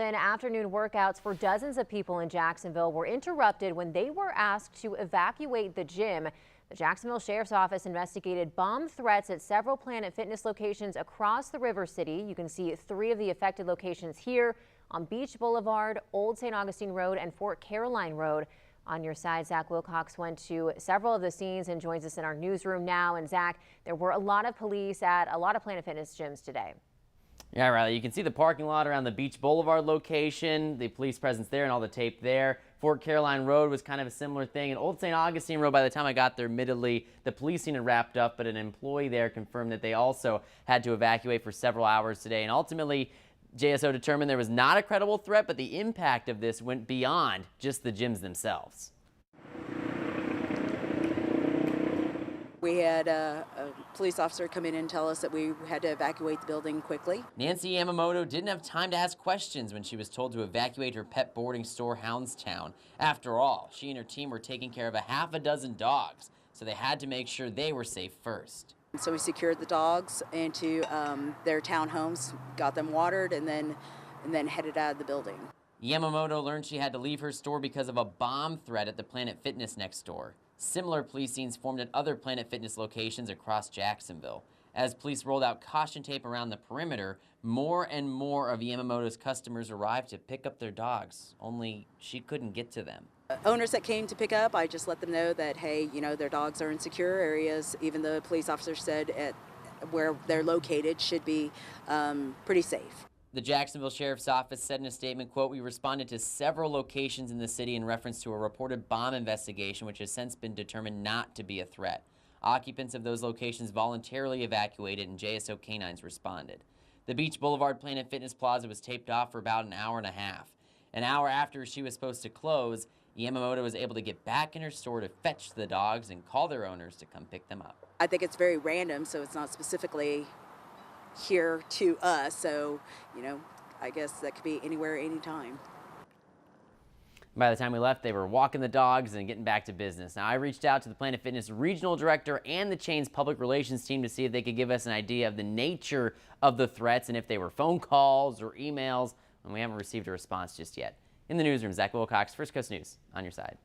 Afternoon workouts for dozens of people in Jacksonville were interrupted when they were asked to evacuate the gym. The Jacksonville Sheriff's Office investigated bomb threats at several Planet Fitness locations across the River City. You can see 3 of the affected locations here on Beach Boulevard, Old St. Augustine Road, and Fort Caroline Road. On your side, Zach Wilcox went to several of the scenes and joins us in our newsroom now. And Zach, there were a lot of police at a lot of Planet Fitness gyms today. Yeah, Riley, you can see the parking lot around the Beach Boulevard location, the police presence there and all the tape there. Fort Caroline Road was kind of a similar thing. And Old St. Augustine Road, by the time I got there, admittedly, the police scene had wrapped up, but an employee there confirmed that they also had to evacuate for several hours today. And ultimately, JSO determined there was not a credible threat, but the impact of this went beyond just the gyms themselves. We had a police officer come in and tell us that we had to evacuate the building quickly. Nancy Yamamoto didn't have time to ask questions when she was told to evacuate her pet boarding store, Houndstown. After all, she and her team were taking care of a half a dozen dogs, so they had to make sure they were safe first. So we secured the dogs into their townhomes, got them watered, and then headed out of the building. Yamamoto learned she had to leave her store because of a bomb threat at the Planet Fitness next door. Similar police scenes formed at other Planet Fitness locations across Jacksonville. As police rolled out caution tape around the perimeter, more and more of Yamamoto's customers arrived to pick up their dogs, only she couldn't get to them. Owners that came to pick up, I just let them know that, hey, you know, their dogs are in secure areas. Even the police officer said at where they're located should be pretty safe. The Jacksonville Sheriff's Office said in a statement, quote, "We responded to several locations in the city in reference to a reported bomb investigation, which has since been determined not to be a threat. Occupants of those locations voluntarily evacuated and JSO K-9s responded." The Beach Boulevard Planet Fitness Plaza was taped off for about an hour and a half. An hour after she was supposed to close, Yamamoto was able to get back in her store to fetch the dogs and call their owners to come pick them up. I think it's very random, so it's not specifically here to us, so you know, I guess that could be anywhere, anytime. By the time we left, they were walking the dogs and getting back to business. Now, I reached out to the Planet Fitness regional director and the chain's public relations team to see if they could give us an idea of the nature of the threats and if they were phone calls or emails, and we haven't received a response just yet. In the newsroom, Zach Wilcox, First Coast News, on your side.